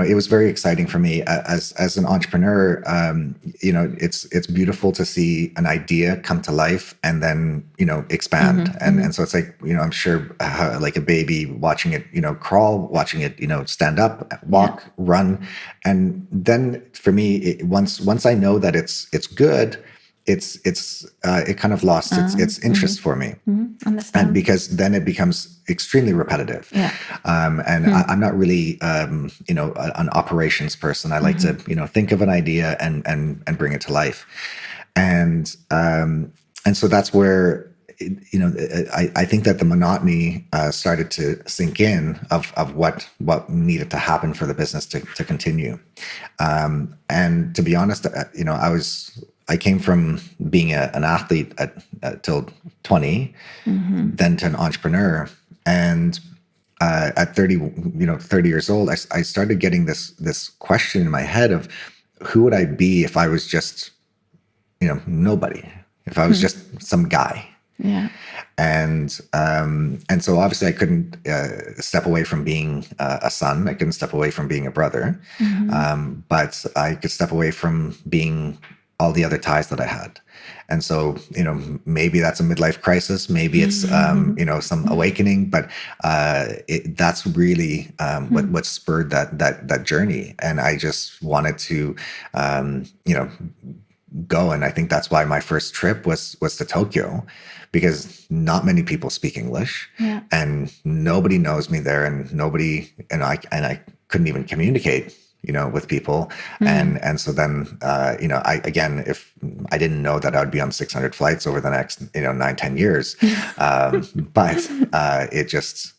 it was very exciting for me as an entrepreneur. It's beautiful to see an idea come to life and then expand, and so it's like I'm sure like a baby watching it crawl, watching it stand up, walk, run, and then for me, once I know that it's good, it kind of lost its interest for me. Understand. And because then it becomes extremely repetitive. Yeah. And I'm not really, an operations person. I like to, think of an idea and bring it to life. And so that's where, I think that the monotony started to sink in of what needed to happen for the business to continue. And to be honest, I came from being an athlete till 20, then to an entrepreneur. And at 30 years old, I started getting this question in my head of who would I be if I was just, nobody, if I was just some guy. Yeah. And so obviously I couldn't step away from being a son. I couldn't step away from being a brother. But I could step away from being all the other ties that I had. And so, maybe that's a midlife crisis. Maybe it's, some awakening, but that's really what spurred that journey. And I just wanted to, go. And I think that's why my first trip was to Tokyo, because not many people speak English, and nobody knows me there, and I couldn't even communicate with people. And so then, if I didn't know that I would be on 600 flights over the next, 9-10 years, but it just,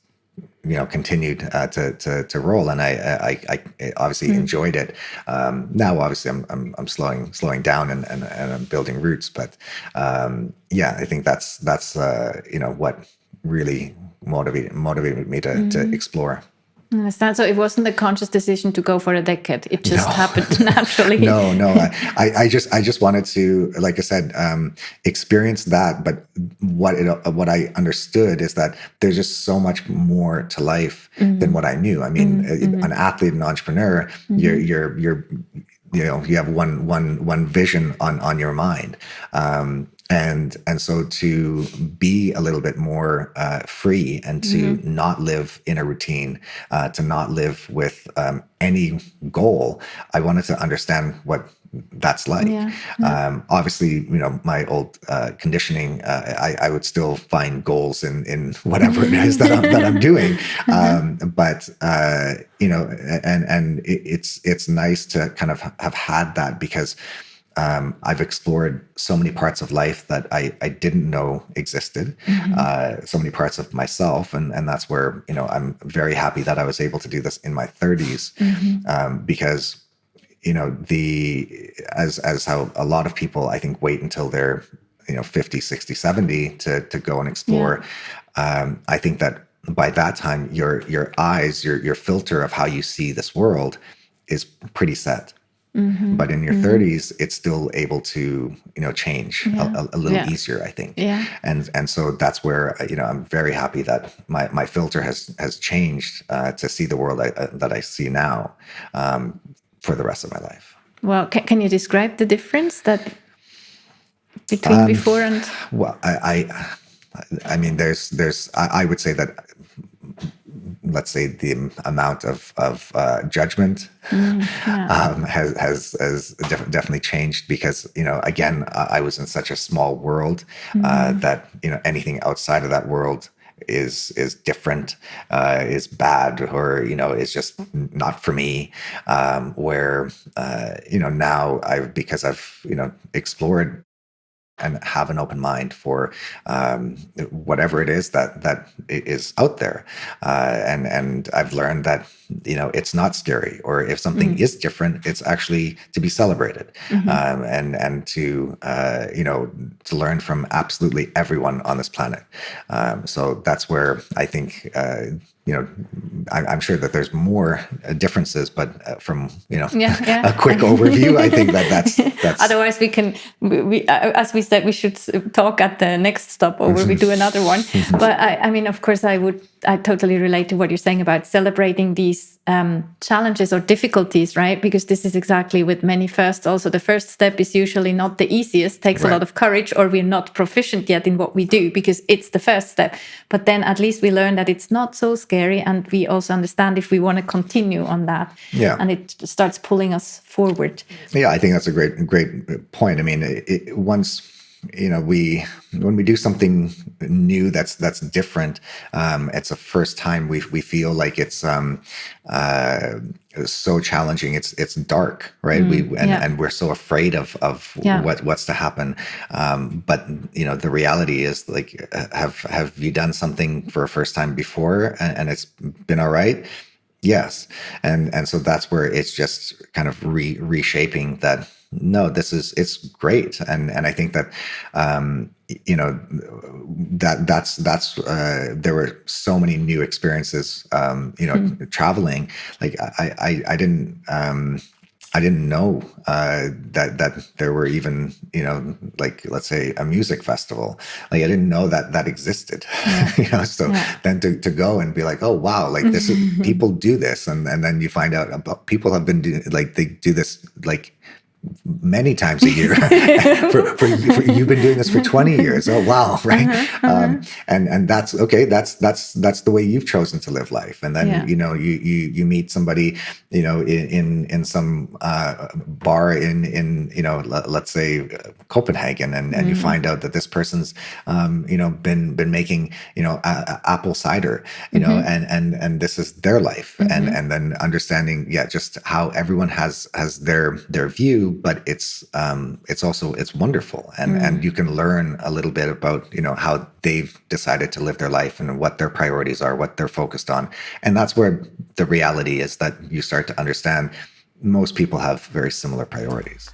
continued to roll. And I obviously enjoyed it. Now, obviously I'm slowing down and I'm building roots, but I think that's what really motivated me to explore. I understand. So it wasn't a conscious decision to go for a decade. It just happened naturally. No. I just wanted to, like I said, experience that. But what I understood is that there's just so much more to life than what I knew. I mean, an athlete, an entrepreneur, you're you have one vision on your mind. And so to be a little bit more free and to not live in a routine, to not live with any goal, I wanted to understand what that's like. Obviously, my old conditioning, I would still find goals in whatever it is that I'm doing. But it's nice to kind of have had that, because I've explored so many parts of life that I didn't know existed, so many parts of myself. And that's where, I'm very happy that I was able to do this in my 30s, because, as how a lot of people, I think, wait until they're, 50, 60, 70 to go and explore. I think that by that time, your eyes, your filter of how you see this world is pretty set. But in your 30s, it's still able to, change a little easier, I think. And so that's where, I'm very happy that my filter has changed to see the world that I see now for the rest of my life. Well, can you describe the difference between before and? Well, I mean, I would say that, let's say, the amount of judgment has definitely changed, because again, I was in such a small world that anything outside of that world is different, is bad, or is just not for me. Where now because I've explored and have an open mind for whatever it is that is out there, and I've learned that it's not scary, or if something is different, it's actually to be celebrated, and to learn from absolutely everyone on this planet. So that's where I think I'm sure that there's more differences, but from Yeah. a quick overview, I think that's Otherwise, as we said, we should talk at the next stopover. We do another one. But I mean, of course, I totally relate to what you're saying about celebrating these challenges or difficulties, right? Because this is exactly with many firsts. Also, the first step is usually not the easiest, takes a lot of courage, or we're not proficient yet in what we do because it's the first step. But then at least we learn that it's not so scary, and we also understand if we want to continue on that. Yeah. And it starts pulling us forward. Yeah, I think that's a great point. I mean, once when we do something new that's different, it's the first time we feel like it's so challenging. It's dark, right? And we're so afraid of what's to happen. But the reality is, like, have you done something for a first time before and it's been all right? Yes. And so that's where it's just kind of reshaping that. No, it's great. And I think that, that's there were so many new experiences, traveling. Like I didn't know that there were even, like, let's say, a music festival. Like, I didn't know that existed. So then to go and be like, oh wow, like this is, people do this, and then you find out about people have been they do this like many times a year. for you've been doing this for 20 years. Oh wow, right? And that's okay. That's the way you've chosen to live life. And then you meet somebody in some bar in let's say Copenhagen, and you find out that this person's been making apple cider, and this is their life, and then understanding just how everyone has their view, but it's also wonderful, and you can learn a little bit about how they've decided to live their life and what their priorities are, what they're focused on. And that's where the reality is that you start to understand most people have very similar priorities.